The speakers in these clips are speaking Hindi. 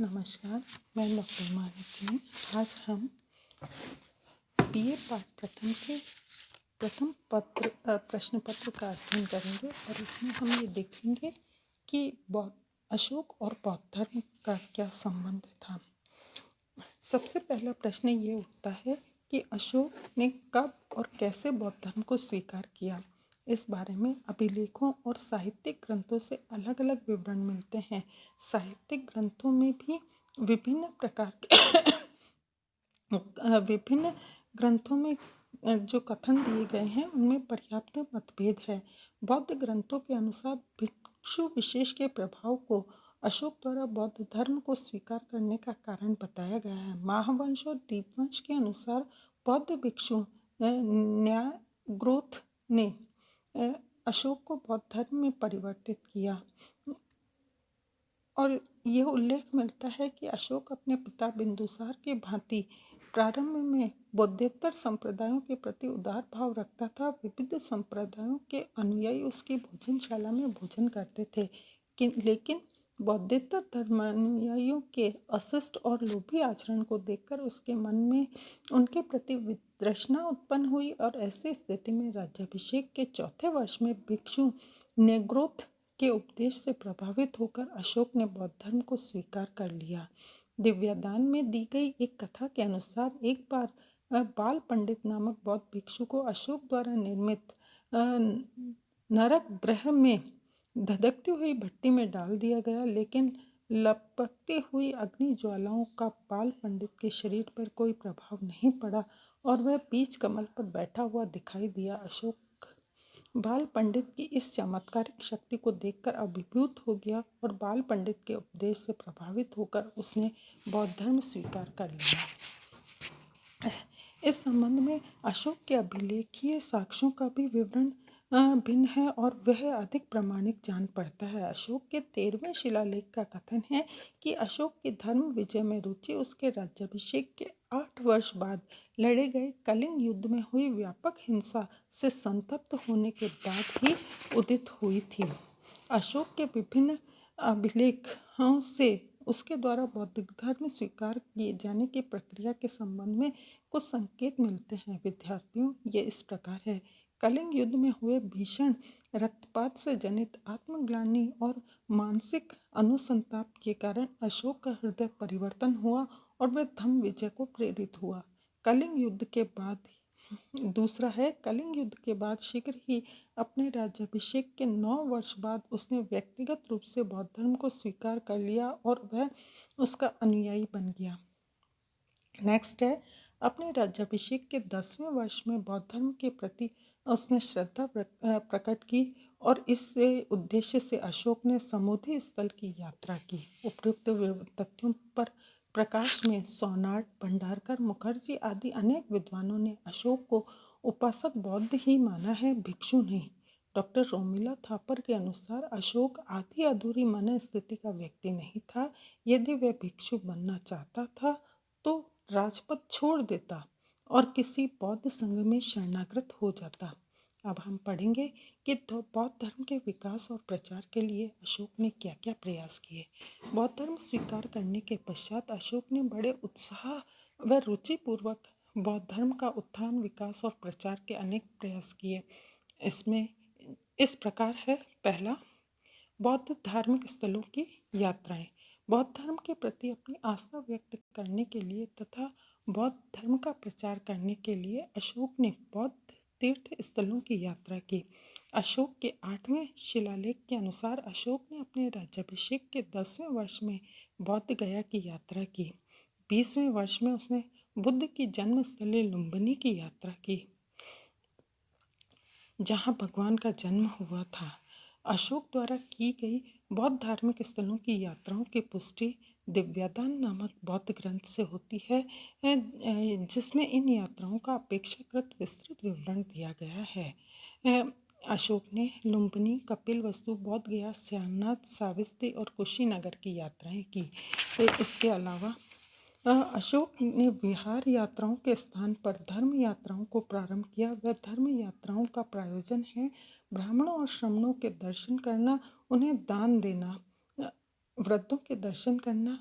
नमस्कार, मैं डॉक्टर मानव जैन। आज हम बीए पाठ प्रथम के प्रथम प्रश्न पत्र का अध्ययन करेंगे और इसमें हम ये देखेंगे कि अशोक और बौद्ध धर्म का क्या संबंध था। सबसे पहला प्रश्न ये उठता है कि अशोक ने कब और कैसे बौद्ध धर्म को स्वीकार किया। इस बारे में अभिलेखों और साहित्यिक ग्रंथों से अलग अलग विवरण मिलते हैं। साहित्यिक ग्रंथों में भी विभिन्न प्रकार के विभिन्न ग्रंथों में जो कथन दिए गए हैं उनमें पर्याप्त मतभेद है। बौद्ध ग्रंथों के अनुसार भिक्षु विशेष के प्रभाव को अशोक द्वारा बौद्ध धर्म को स्वीकार करने का कारण बताया गया है। महावंश और दीपवंश के अनुसार बौद्ध भिक्षु न्यायग्रोथ ने अशोक को बौद्ध धर्म में परिवर्तित किया और यह उल्लेख मिलता है कि अशोक अपने पिता बिंदुसार के भांति प्रारंभ में बौद्धेतर संप्रदायों के प्रति उदार भाव रखता था। विविध संप्रदायों के अनुयायी उसकी भोजनशाला में भोजन करते थे, लेकिन बौद्धेतर धर्मानुयायियों के अशिष्ट और लोभी आचरण को देखकर उसके मन में उनके प्रति वितृष्णा उत्पन्न हुई और ऐसी स्थिति में राज्याभिषेक के चौथे वर्ष में भिक्षु न्यायग्रोथ के उपदेश से प्रभावित होकर अशोक ने बौद्ध धर्म को स्वीकार कर लिया। दिव्यदान में दी गई एक कथा के अनुसार एक बार बाल पंडित नामक बौद्ध भिक्षु को अशोक द्वारा निर्मित नरक गृह में धधकती हुई भट्टी में डाल दिया गया, लेकिन लपकती हुई अग्नि ज्वालाओं का बाल पंडित के शरीर पर कोई प्रभाव नहीं पड़ा और वह बीच कमल पर बैठा हुआ दिखाई दिया। अशोक बाल पंडित की इस चमत्कारिक शक्ति को देखकर अभिभूत हो गया और बाल पंडित के उपदेश से प्रभावित होकर उसने बौद्ध धर्म स्वीकार कर लिया। इस संबंध में अशोक के अभिलेखीय साक्ष्यों का भी विवरण भिन्न है और वह अधिक प्रामाणिक जान पड़ता है। अशोक के 13वें शिलालेख का कथन है कि अशोक की धर्म विजय में रुचि उसके राज्याभिषेक के 8 वर्ष बाद लड़े गए कलिंग युद्ध में हुई व्यापक हिंसा से संतप्त होने के बाद ही उदित हुई थी। अशोक के विभिन्न अभिलेखों से उसके द्वारा बौद्ध धर्म स्वीकार किए जाने की प्रक्रिया के संबंध में कुछ संकेत मिलते हैं। विद्यार्थियों, ये इस प्रकार है। कलिंग युद्ध में हुए भीषण रक्तपात से जनित आत्मग्लानि और मानसिक अनुसंताप के कारण अशोक का हृदय परिवर्तन हुआ और वह धम्म विजय को प्रेरित हुआ। कलिंग युद्ध के बाद दूसरा है, कलिंग युद्ध के बाद शीघ्र ही अपने राज्याभिषेक के 9 वर्ष बाद उसने व्यक्तिगत रूप से बौद्ध धर्म को स्वीकार कर लिया और वह उसका अनुयायी बन गया। नेक्स्ट है, अपने राज्याभिषेक के 10वें वर्ष में बौद्ध धर्म के प्रति उसने श्रद्धा प्रकट की और इस उद्देश्य से अशोक ने समुद्री स्थल की यात्रा की। उपयुक्त तथ्यों पर प्रकाश में सोनार्ड, भंडारकर, मुखर्जी आदि अनेक विद्वानों ने अशोक को उपासक बौद्ध ही माना है, भिक्षु नहीं। डॉक्टर रोमिला थापर के अनुसार अशोक आधी अधूरी मन स्थिति का व्यक्ति नहीं था। यदि वह भिक्षु बनना चाहता था तो राजपद छोड़ देता और किसी बौद्ध संघ में शरणागत हो जाता। अब हम पढ़ेंगे कि बौद्ध धर्म के विकास और प्रचार के लिए अशोक ने क्या क्या प्रयास किए। बौद्ध धर्म स्वीकार करने के पश्चात अशोक ने बड़े उत्साह व रुचिपूर्वक बौद्ध धर्म का उत्थान, विकास और प्रचार के अनेक प्रयास किए। इसमें इस प्रकार है। पहला, बौद्ध धार्मिक स्थलों की यात्राएं। बौद्ध धर्म के प्रति अपनी आस्था व्यक्त करने के लिए तथा बौद्ध धर्म का प्रचार करने के लिए अशोक ने बौद्ध तीर्थ स्थलों की यात्रा की। अशोक के 8वें शिलालेख के अनुसार अशोक ने अपने राज्याभिषेक के 10वें वर्ष में बौद्ध गया की यात्रा की। 20वें वर्ष में उसने बुद्ध की जन्मस्थली लुम्बिनी की यात्रा की, जहाँ भगवान का जन्म हुआ था। अशोक द्वारा की गई बौद्ध धार्मिक स्थलों की यात्राओं की पुष्टि दिव्यदान नामक बौद्ध ग्रंथ से होती है, जिसमें इन यात्राओं का अपेक्षाकृत विस्तृत विवरण दिया गया है। अशोक ने लुम्बिनी, कपिलवस्तु, बोध गया, सारनाथ, सावित्री और कुशीनगर की यात्राएं की। इसके अलावा अशोक ने विहार यात्राओं के स्थान पर धर्म यात्राओं को प्रारंभ किया। वह धर्म यात्राओं का प्रायोजन है ब्राह्मणों और श्रमणों के दर्शन करना, उन्हें दान देना, वृद्धों के दर्शन करना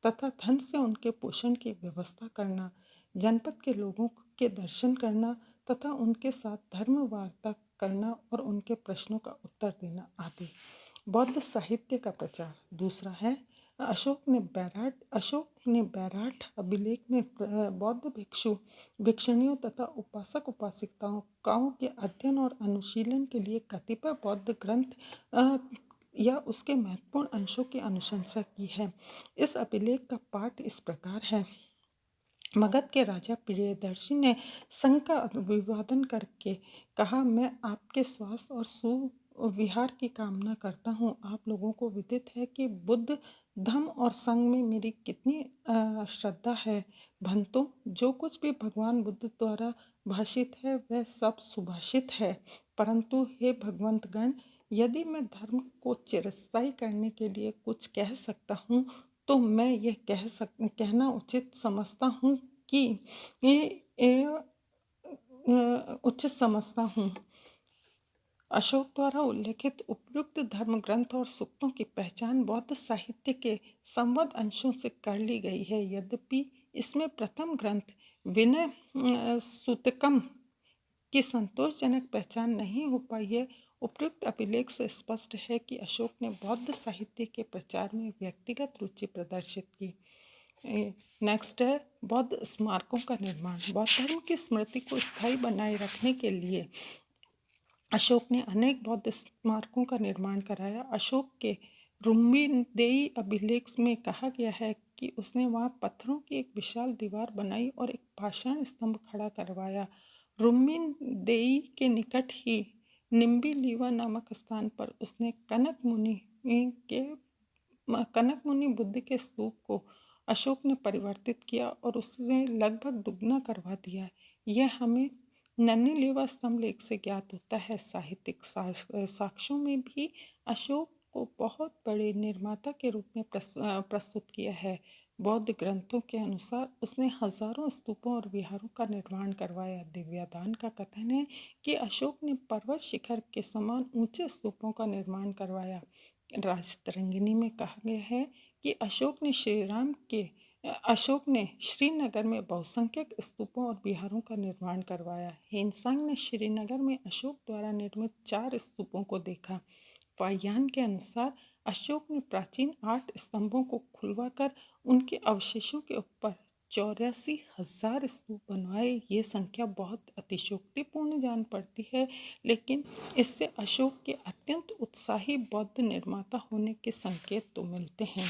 तथा धन से उनके पोषण की व्यवस्था करना, जनपद के लोगों के दर्शन करना तथा उनके साथ धर्म वार्ता करना और उनके प्रश्नों का उत्तर देना आदि। बौद्ध साहित्य का प्रचार। दूसरा है अशोक ने बैराट अभिलेख में बौद्ध भिक्षुणियों तथा उपासक उपासिकाओं के अध्ययन और अनुशीलन के लिए कतिपय बौद्ध ग्रंथ या उसके महत्वपूर्ण अंशों की अनुशंसा की है। इस अभिलेख का पाठ इस प्रकार है। मगध के राजा प्रियदर्शी ने संघ का अभिवादन करके कहा, मैं आपके स्वास्थ्य और सुविहार की कामना करता हूँ। आप लोगों को विदित है कि बुद्ध धम्म और संघ में मेरी कितनी श्रद्धा है। भंतों, जो कुछ भी भगवान बुद्ध द्वारा भाषित है वह सब सुभाषित है, परंतु हे भगवंतगण, यदि मैं धर्म को चिरस्थायी करने के लिए कुछ कह सकता हूँ तो मैं यह कहना उचित समझता हूँ कि उचित समझता हूँ। अशोक द्वारा उल्लेखित उपयुक्त धर्म ग्रंथ और सूक्तों की पहचान बौद्ध साहित्य के संबद्ध अंशों से कर ली गई है। यद्यपि इसमें प्रथम ग्रंथ विनय सूतकम की संतोषजनक पहचान नहीं हो पाई है। उपयुक्त अभिलेख से स्पष्ट है कि अशोक ने बौद्ध साहित्य के प्रचार में व्यक्तिगत रुचि प्रदर्शित की। नेक्स्ट है बौद्ध स्मारकों का निर्माण। बौद्ध धर्म की स्मृति को स्थायी बनाए रखने के लिए अशोक ने अनेक बौद्ध स्मारकों का निर्माण कराया। अशोक के रुम्मीदेई अभिलेख में कहा गया है कि उसने वहां पत्थरों की एक विशाल दीवार बनाई और एक पाषाण स्तंभ खड़ा करवाया। रुम्मीदेई के निकट ही निम्बीलीवा नामक स्थान पर उसने कनक मुनि बुद्ध के स्तूप को अशोक ने परिवर्तित किया और उसने लगभग दुगना करवा दिया। यह हमें नन्नीलीवा स्तंभ लेख से ज्ञात होता है। साहित्यिक साक्ष्यों में भी अशोक को बहुत बड़े निर्माता के रूप में प्रस्तुत किया है। बौद्ध ग्रंथों के अनुसार उसने हजारों स्तूपों और विहारों का निर्माण करवाया। दिव्यादान का कथन है कि अशोक ने पर्वत शिखर के समान ऊंचे स्तूपों का निर्माण करवाया। राजतरंगिणी में कहा गया है कि अशोक ने श्रीनगर में बहुसंख्यक स्तूपों और विहारों का निर्माण करवाया। हेनसांग ने श्रीनगर में अशोक द्वारा निर्मित 4 स्तूपों को देखा। फाहियान के अनुसार अशोक ने प्राचीन 8 स्तंभों को खुलवाकर उनके अवशेषों के ऊपर 84,000 स्तूप बनवाए। ये संख्या बहुत अतिशयोक्तिपूर्ण जान पड़ती है, लेकिन इससे अशोक के अत्यंत उत्साही बौद्ध निर्माता होने के संकेत तो मिलते हैं।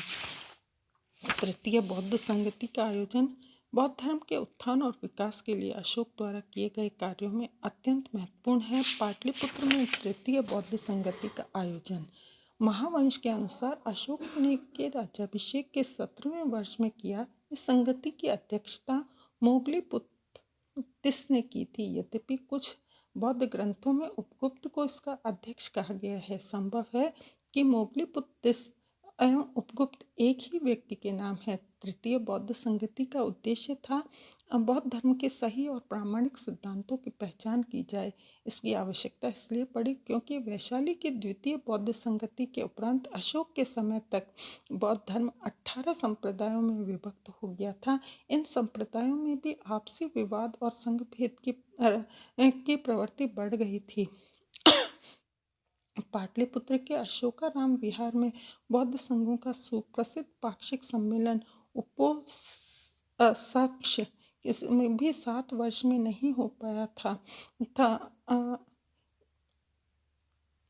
तृतीय बौद्ध संगति का आयोजन। बौद्ध धर्म के उत्थान और विकास के लिए अशोक द्वारा किए गए कार्यों में अत्यंत महत्वपूर्ण है पाटलिपुत्र में तृतीय बौद्ध संगति का आयोजन। महावंश के अनुसार अशोक ने के राज्याभिषेक के 17वें वर्ष में किया। इस संगति की अध्यक्षता मोगलीपुत्र तिस ने की थी। यद्यपि कुछ बौद्ध ग्रंथों में उपगुप्त को इसका अध्यक्ष कहा गया है। संभव है कि मोगलीपुत्र तिस एवं उपगुप्त एक ही व्यक्ति के नाम है। तृतीय बौद्ध संगति का उद्देश्य था बौद्ध धर्म के सही और प्रामाणिक सिद्धांतों की पहचान की जाए। इसकी आवश्यकता इसलिए पड़ी क्योंकि वैशाली की द्वितीय बौद्ध संगति के उपरांत अशोक के समय तक बौद्ध धर्म 18 संप्रदायों में विभक्त हो गया था। इन संप्रदायों में भी आपसी विवाद और संघभेद की प्रवृत्ति बढ़ गई थी। पाटलिपुत्र के अशोकाराम विहार में बौद्ध संघों का सुप्रसिद्ध पाक्षिक सम्मेलन उपोत्सक्ष इसमें भी 7 वर्ष में नहीं हो पाया था।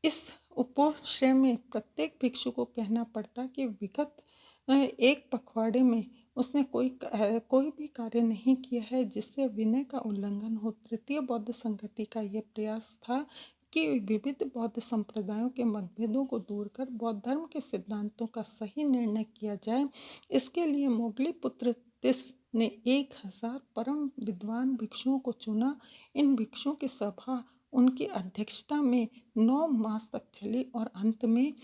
इस उपोत्सव में प्रत्येक भिक्षु को कहना पड़ता कि विगत एक पखवाड़े में उसने कोई भी कार्य नहीं किया है जिससे विनय का उल्लंघन हो। तृतीय बौद्ध संगति का यह प्रयास था कि विविध बौद्ध संप्रदायों के मतभेदों को दूर कर बौद्ध धर्म के सिद्धांतों का सही निर्णय किया जाए। इसके लिए मोगलीपुत्र तिस ने 1000 परम विद्वान भिक्षुओं को चुना। इन भिक्षुओं की सभा उनकी अध्यक्षता में 9 मास तक चली और अंत में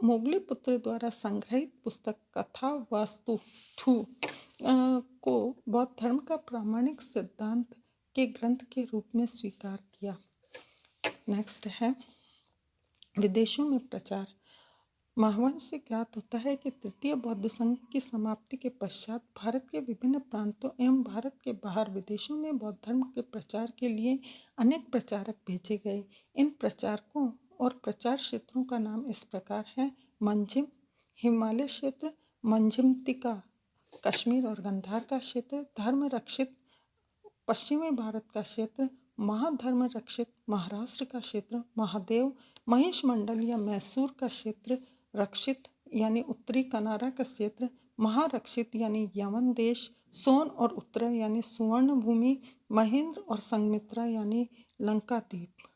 मोगलीपुत्र द्वारा संग्रहित पुस्तक कथा वास्तु को बौद्ध धर्म का प्रामाणिक सिद्धांत के ग्रंथ के रूप में स्वीकार किया। नेक्स्ट है विदेशों में प्रचार। महावंश से ज्ञात होता है कि तृतीय बौद्ध संघ की समाप्ति के पश्चात भारत के विभिन्न प्रांतों एवं भारत के बाहर विदेशों में बौद्ध धर्म के प्रचार के लिए अनेक प्रचारक भेजे गए। इन प्रचारकों और प्रचार क्षेत्रों का नाम इस प्रकार है: मंजिम हिमालय क्षेत्र, मंजिमतिका कश्मीर और गंधार का क्षेत्र, धर्म रक्षित पश्चिमी भारत का क्षेत्र, महाधर्म रक्षित महाराष्ट्र का क्षेत्र, महादेव महिष मंडल या मैसूर का क्षेत्र, रक्षित यानी उत्तरी कनारा का क्षेत्र, महारक्षित यानी यवन देश, सोन और उत्तरा यानी सुवर्ण भूमि, महेंद्र और संघमित्रा यानी लंका द्वीप।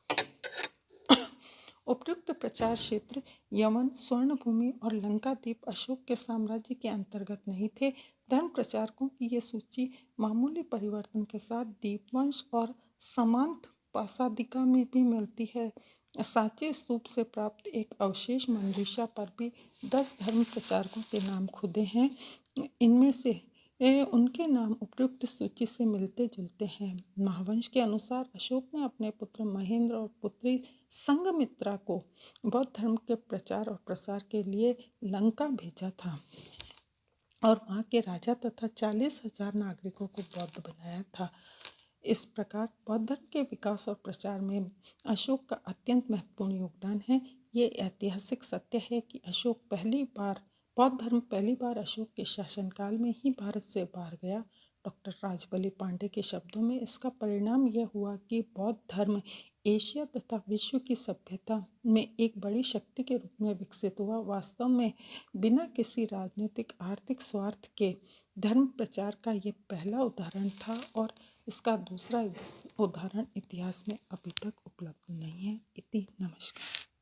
उपयुक्त प्रचार क्षेत्र यमन, स्वर्ण भूमि और लंका द्वीप अशोक के साम्राज्य के अंतर्गत नहीं थे। धर्म प्रचारकों की ये सूची मामूली परिवर्तन के साथ दीपवंश और समांत पासादिका में भी मिलती है। सांची स्तूप से प्राप्त एक अवशेष मंजूषा पर भी 10 धर्म प्रचारकों के नाम खुदे हैं। इनमें से उनके नाम उपयुक्त सूची से मिलते जुलते हैं। महावंश के अनुसार अशोक ने अपने पुत्र महेंद्र और पुत्री संघमित्रा को बौद्ध धर्म के प्रचार और प्रसार के लिए लंका भेजा था और वहाँ के राजा तथा 40,000 नागरिकों को बौद्ध बनाया था। इस प्रकार बौद्ध धर्म के विकास और प्रचार में अशोक का अत्यंत महत्वपूर्ण योगदान है। ये ऐतिहासिक सत्य है कि बौद्ध धर्म पहली बार अशोक के शासनकाल में ही भारत से बाहर गया। डॉक्टर राजबली पांडे के शब्दों में इसका परिणाम यह हुआ कि बौद्ध धर्म एशिया तथा विश्व की सभ्यता में एक बड़ी शक्ति के रूप में विकसित हुआ। वास्तव में बिना किसी राजनीतिक आर्थिक स्वार्थ के धर्म प्रचार का ये पहला उदाहरण था और इसका दूसरा उदाहरण इतिहास में अभी तक उपलब्ध नहीं है। इति नमस्कार।